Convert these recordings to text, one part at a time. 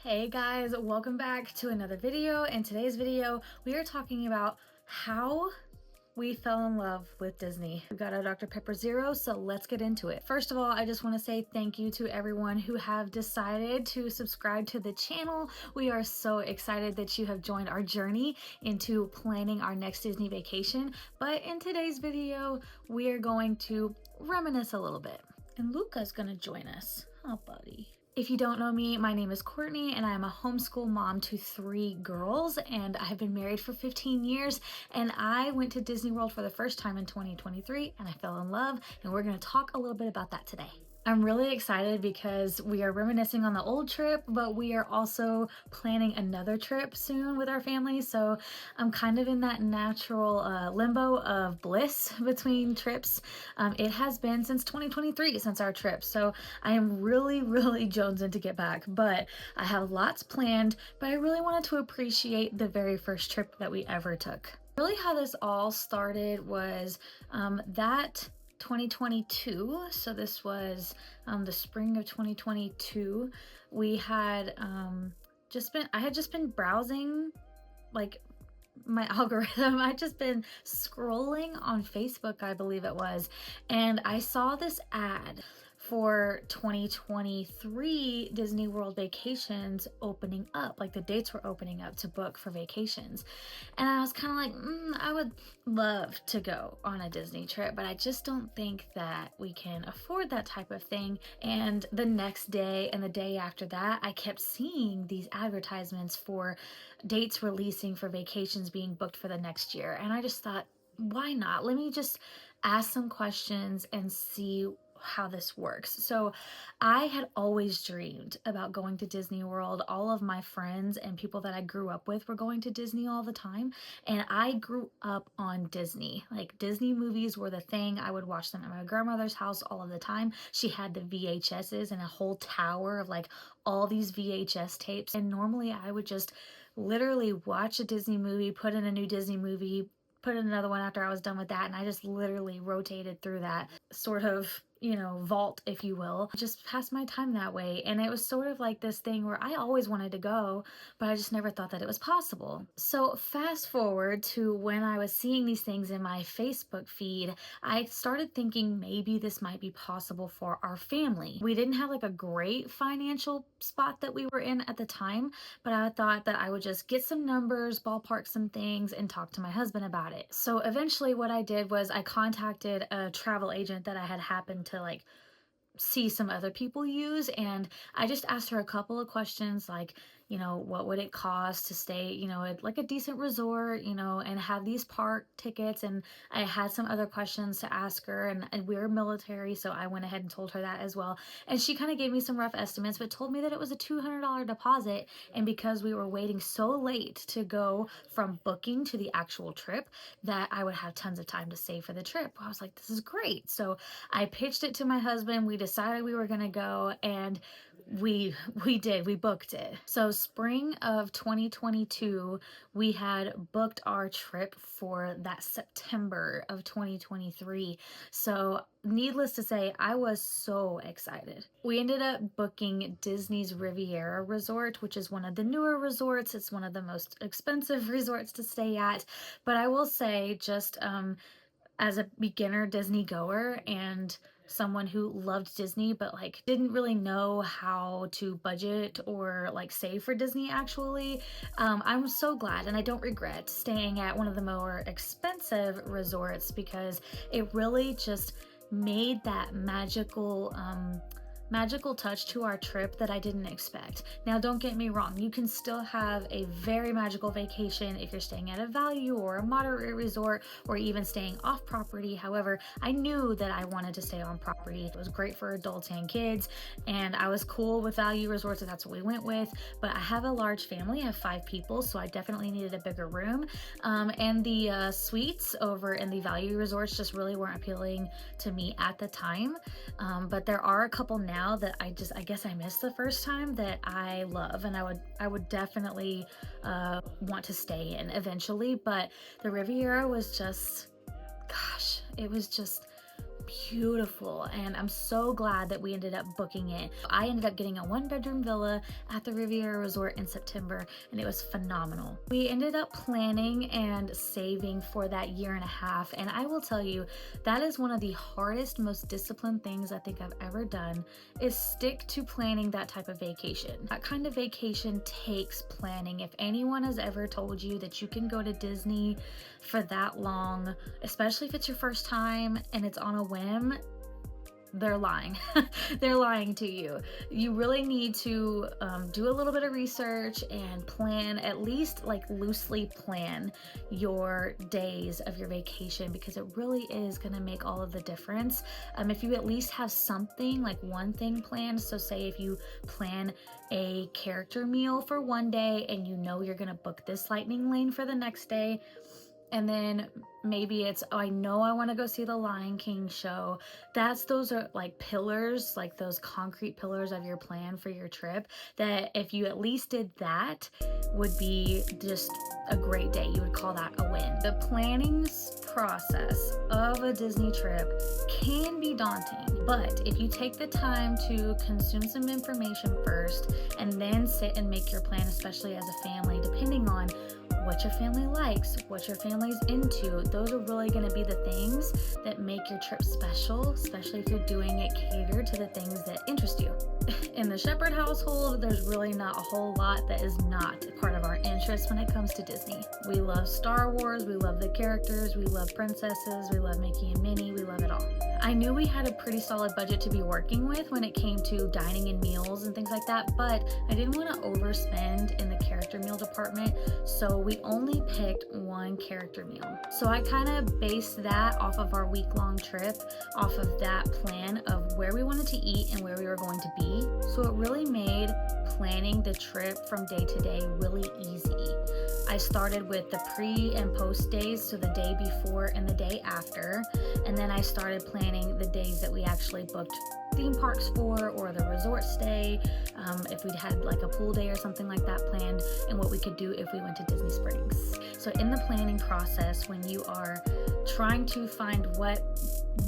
Hey guys, welcome back to another video. In today's video, we are talking about how we fell in love with Disney. We got our Dr. Pepper Zero, so let's get into it. First of all, I just want to say thank you to everyone who have decided to subscribe to the channel. We are so excited that you have joined our journey into planning our next Disney vacation. But in today's video, we are going to reminisce a little bit. And Luca's gonna join us. Oh, buddy. If you don't know me, my name is Courtney and I'm a homeschool mom to 3 girls, and I have been married for 15 years, and I went to Disney World for the first time in 2023 and I fell in love, and we're going to talk a little bit about that today. I'm really excited because we are reminiscing on the old trip, but we are also planning another trip soon with our family. So I'm kind of in that natural limbo of bliss between trips. It has been since 2023 since our trip. So I am really jonesing to get back, but I have lots planned, but I really wanted to appreciate the very first trip that we ever took. Really how this all started was that 2022, so this was the spring of 2022. We had I had just been browsing like my algorithm. I'd just been scrolling on Facebook, I believe it was, and I saw this ad for 2023 Disney World vacations opening up, like the dates were opening up to book for vacations. And I was kind of like, I would love to go on a Disney trip, but I just don't think that we can afford that type of thing. And the next day and the day after that, I kept seeing these advertisements for dates releasing for vacations being booked for the next year. And I just thought, why not? Let me just ask some questions and see how this works. So I had always dreamed about going to Disney World. All of my friends and people that I grew up with were going to Disney all the time, and I grew up on Disney. Like, Disney movies were the thing. I would watch them at my grandmother's house all of the time. She had the VHSs and a whole tower of like all these VHS tapes, and normally I would just literally watch a Disney movie, put in a new Disney movie, put in another one after I was done with that, and I just literally rotated through that sort of, vault, if you will. Just passed my time that way, and it was sort of like this thing where I always wanted to go, but I just never thought that it was possible. So fast forward to when I was seeing these things in my Facebook feed, I started thinking maybe this might be possible for our family. We didn't have like a great financial spot that we were in at the time, but I thought that I would just get some numbers, ballpark some things, and talk to my husband about it. So eventually what I did was I contacted a travel agent that I had happened to like see some other people use, and I just asked her a couple of questions like, what would it cost to stay, at like a decent resort, and have these park tickets. And I had some other questions to ask her, and we're military, so I went ahead and told her that as well. And she kind of gave me some rough estimates, but told me that it was a $200 deposit. And because we were waiting so late to go from booking to the actual trip, that I would have tons of time to save for the trip. I was like, this is great. So I pitched it to my husband. We decided we were going to go, and we booked it. So spring of 2022, we had booked our trip for that September of 2023. So needless to say, I was so excited. We ended up booking Disney's Riviera Resort, which is one of the newer resorts. It's one of the most expensive resorts to stay at, but I will say, just as a beginner Disney goer and someone who loved Disney but like didn't really know how to budget or like save for Disney actually, I'm so glad and I don't regret staying at one of the more expensive resorts, because it really just made that magical touch to our trip that I didn't expect. Now, don't get me wrong, you can still have a very magical vacation if you're staying at a value or a moderate resort, or even staying off property. However, I knew that I wanted to stay on property. It was great for adults and kids, and I was cool with value resorts, so that's what we went with. But I have a large family, I have 5 people, so I definitely needed a bigger room. And the suites over in the value resorts just really weren't appealing to me at the time. But there are a couple now that I guess I missed the first time that I love, and I would definitely want to stay in eventually. But the Riviera was just, gosh, it was just beautiful, and I'm so glad that we ended up booking it. I ended up getting a 1-bedroom villa at the Riviera Resort in September, and it was phenomenal. We ended up planning and saving for that year and a half, and I will tell you, that is one of the hardest, most disciplined things I think I've ever done, is stick to planning that type of vacation. That kind of vacation takes planning. If anyone has ever told you that you can go to Disney for that long, especially if it's your first time and it's on a whim, they're lying. They're lying to you. You really need to do a little bit of research and plan, at least like loosely plan your days of your vacation, because it really is going to make all of the difference. If you at least have something, like one thing planned, so say if you plan a character meal for one day and you know you're going to book this lightning lane for the next day, and then maybe it's, oh, I know I want to go see the Lion King show. Those are like pillars, like those concrete pillars of your plan for your trip, that if you at least did that, would be just a great day. You would call that a win. The planning process of a Disney trip can be daunting, but if you take the time to consume some information first and then sit and make your plan, especially as a family, depending on what your family likes, what your family's into, those are really going to be the things that make your trip special, especially if you're doing it catered to the things that interest you. In the Shepherd household, there's really not a whole lot that is not part of our interest when it comes to Disney. We love Star Wars, we love the characters, we love princesses, we love Mickey and Minnie, we love it all. I knew we had a pretty solid budget to be working with when it came to dining and meals and things like that, but I didn't want to overspend in the character meal department, so we only picked one character meal. So I kind of based that off of our week-long trip, off of that plan of where we wanted to eat and where we were going to be. So it really made planning the trip from day to day really easy. I started with the pre and post days, so the day before and the day after, and then I started planning the days that we actually booked theme parks for, or the resort stay, if we'd had like a pool day or something like that planned, and what we could do if we went to Disney Springs. So in the planning process, when you are trying to find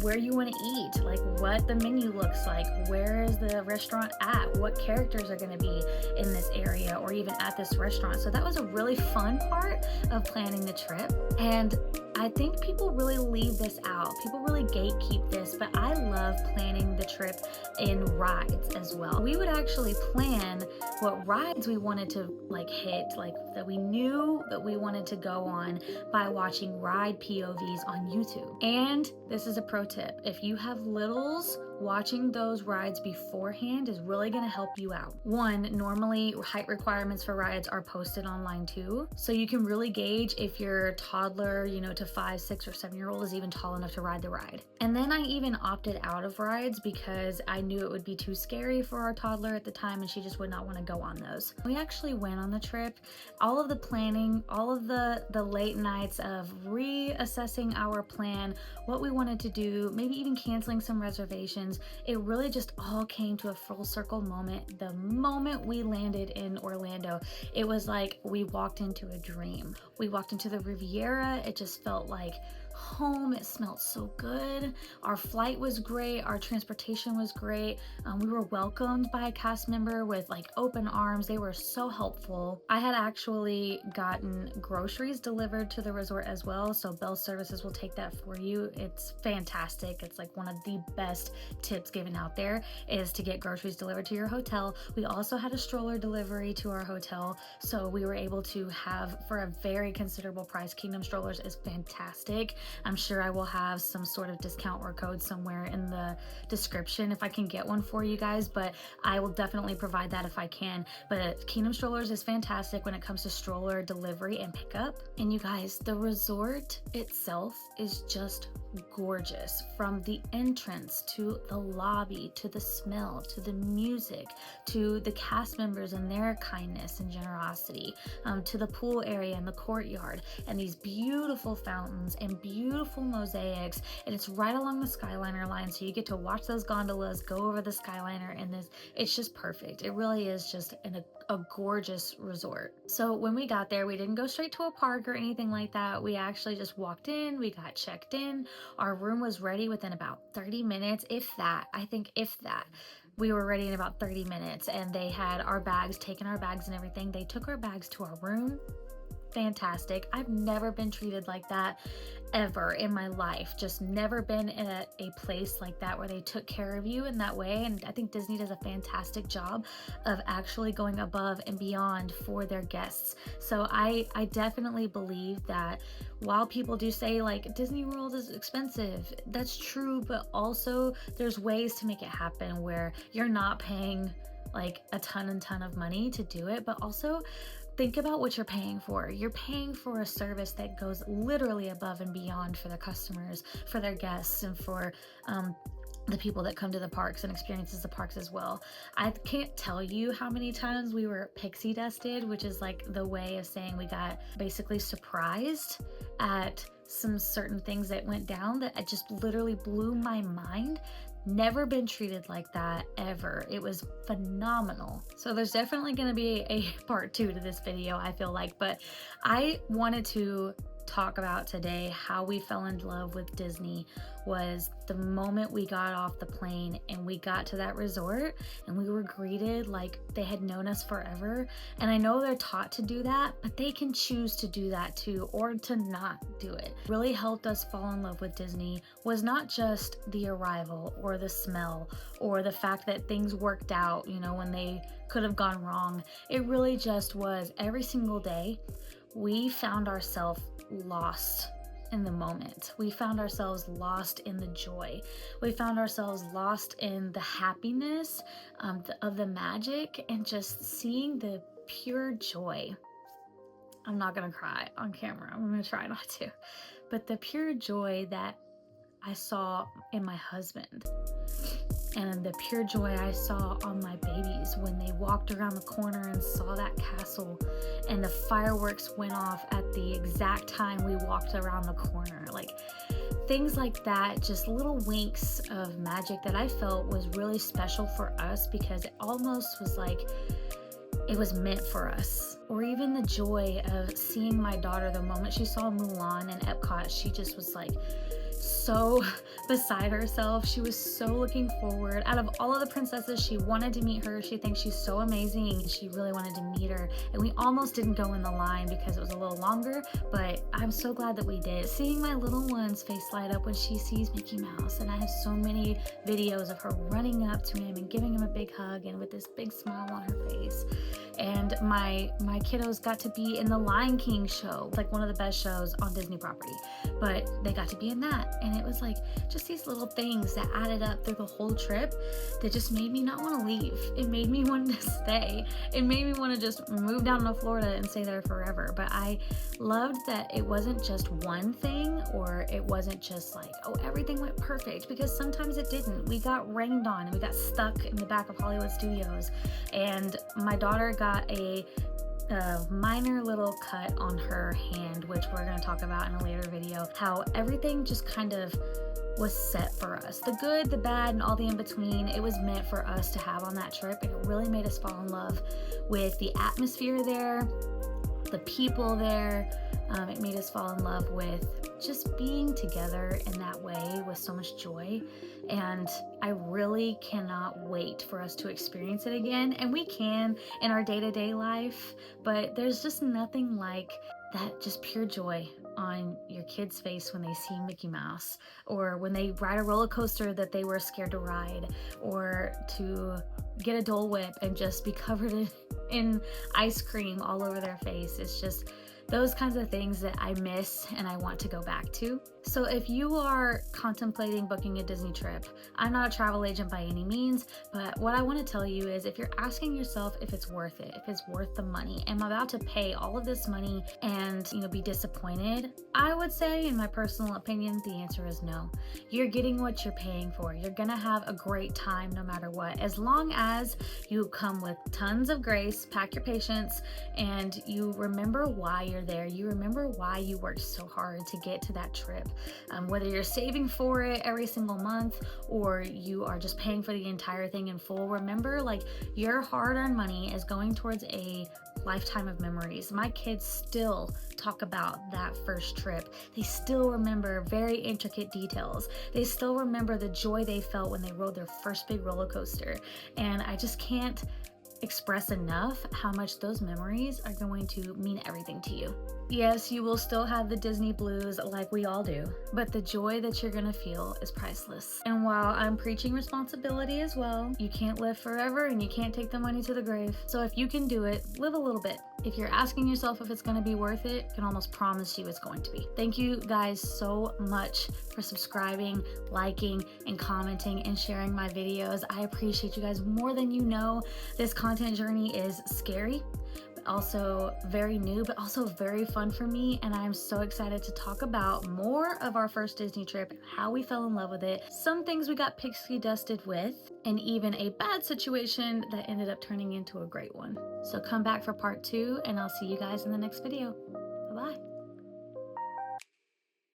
where you want to eat, like what the menu looks like, where is the restaurant at, what characters are going to be in this area or even at this restaurant. So that was a really fun part of planning the trip, and I think people really leave this out. People really gatekeep this, but I love planning the trip in rides as well. We would actually plan what rides we wanted to hit, like that we knew that we wanted to go on, by watching ride POVs on YouTube. And this is a pro tip. If you have littles, watching those rides beforehand is really going to help you out. One, normally height requirements for rides are posted online too, so you can really gauge if your toddler, to 5, 6, or 7-year-old is even tall enough to ride the ride. And then I even opted out of rides because I knew it would be too scary for our toddler at the time, and she just would not want to go on those. We actually went on the trip. All of the planning, all of the late nights of reassessing our plan, what we wanted to do, maybe even canceling some reservations, it really just all came to a full circle moment. The moment we landed in Orlando, it was like we walked into a dream. We walked into the Riviera. It just felt like home. It smelled so good. Our flight was great. Our transportation was great. We were welcomed by a cast member with open arms. They were so helpful. I had actually gotten groceries delivered to the resort as well, so Bell Services will take that for you. It's fantastic. It's one of the best tips given out there, is to get groceries delivered to your hotel. We also had a stroller delivery to our hotel, so we were able to have, for a very considerable price, Kingdom Strollers is fantastic. I'm sure I will have some sort of discount or code somewhere in the description if I can get one for you guys, but I will definitely provide that if I can. But Kingdom Strollers is fantastic when it comes to stroller delivery and pickup. And you guys, the resort itself is just gorgeous, from the entrance to the lobby, to the smell, to the music, to the cast members and their kindness and generosity, to the pool area and the courtyard, and these beautiful fountains and beautiful mosaics. And it's right along the Skyliner line, so you get to watch those gondolas go over the Skyliner, and it's just perfect. It really is just a a gorgeous resort. So when we got there, we didn't go straight to a park or anything like that. We actually just walked in, we got checked in. Our room was ready within about 30 minutes, if that. I think if that. We were ready in about 30 minutes, and they had our bags, taken our bags and everything. They took our bags to our room. Fantastic. I've never been treated like that ever in my life. Just never been in a place like that where they took care of you in that way. And I think Disney does a fantastic job of actually going above and beyond for their guests. So I definitely believe that while people do say like Disney World is expensive, that's true, but also there's ways to make it happen where you're not paying like a ton of money to do it, but also think about what you're paying for. You're paying for a service that goes literally above and beyond for their customers, for their guests, and for the people that come to the parks and experiences the parks as well. I can't tell you how many times we were pixie dusted, which is like the way of saying we got basically surprised at some certain things that went down that it just literally blew my mind. Never been treated like that ever. It was phenomenal. So there's definitely going to be a part 2 to this video, I feel like, but I wanted to talk about today how we fell in love with Disney was the moment we got off the plane and we got to that resort and we were greeted like they had known us forever. And I know they're taught to do that, but they can choose to do that too, or to not do it. Really helped us fall in love with Disney was not just the arrival or the smell or the fact that things worked out, you know, when they could have gone wrong. It really just was every single day we found ourselves lost in the moment. We found ourselves lost in the joy. We found ourselves lost in the happiness of the magic and just seeing the pure joy. I'm not gonna cry on camera. I'm gonna try not to. But the pure joy that I saw in my husband and the pure joy I saw on my babies when they walked around the corner and saw that castle and the fireworks went off at the exact time we walked around the corner. Like things like that, just little winks of magic that I felt was really special for us because it almost was like it was meant for us. Or even the joy of seeing my daughter the moment she saw Mulan and Epcot, she just was like so beside herself. She was so looking forward. Out of all of the princesses, she wanted to meet her. She thinks she's so amazing. She really wanted to meet her. And we almost didn't go in the line because it was a little longer, but I'm so glad that we did. Seeing my little one's face light up when she sees Mickey Mouse, and I have so many videos of her running up to him and giving him a big hug and with this big smile on her face. And my kiddos got to be in the Lion King show, like one of the best shows on Disney property, but they got to be in that. And it was like just these little things that added up through the whole trip that just made me not want to leave. It made me want to stay. It made me want to just move down to Florida and stay there forever. But I loved that it wasn't just one thing, or it wasn't just like, oh, everything went perfect, because sometimes it didn't. We got rained on and we got stuck in the back of Hollywood Studios, and my daughter got a minor little cut on her hand, which we're going to talk about in a later video, how everything just kind of was set for us. The good, the bad, and all the in-between, it was meant for us to have on that trip, and it really made us fall in love with the atmosphere there, the people there. It made us fall in love with just being together in that way with so much joy. And I really cannot wait for us to experience it again. And we can in our day-to-day life, but there's just nothing like that just pure joy on your kid's face when they see Mickey Mouse, or when they ride a roller coaster that they were scared to ride, or to get a Dole Whip and just be covered in ice cream all over their face. It's just those kinds of things that I miss and I want to go back to. So if you are contemplating booking a Disney trip, I'm not a travel agent by any means, but what I want to tell you is if you're asking yourself if it's worth it, if it's worth the money, am I about to pay all of this money and, be disappointed? I would say, in my personal opinion, the answer is no. You're getting what you're paying for. You're gonna have a great time no matter what, as long as you come with tons of grace, pack your patience, and you remember why you're there. You remember why you worked so hard to get to that trip. Whether you're saving for it every single month or you are just paying for the entire thing in full, remember, like, your hard-earned money is going towards a lifetime of memories. My kids still talk about that first trip. They still remember very intricate details. They still remember the joy they felt when they rode their first big roller coaster. And I just can't express enough how much those memories are going to mean everything to you. Yes, you will still have the Disney blues like we all do, but the joy that you're gonna feel is priceless. And while I'm preaching responsibility as well, you can't live forever and you can't take the money to the grave. So if you can do it, live a little bit. If you're asking yourself if it's gonna be worth it, I can almost promise you it's going to be. Thank you guys so much for subscribing, liking, and commenting and sharing my videos. I appreciate you guys more than you know. This content journey is scary, also very new, but also very fun for me, and I'm so excited to talk about more of our first Disney trip, how we fell in love with it, some things we got pixie dusted with, and even a bad situation that ended up turning into a great one. So come back for part 2, and I'll see you guys in the next video. Bye-bye.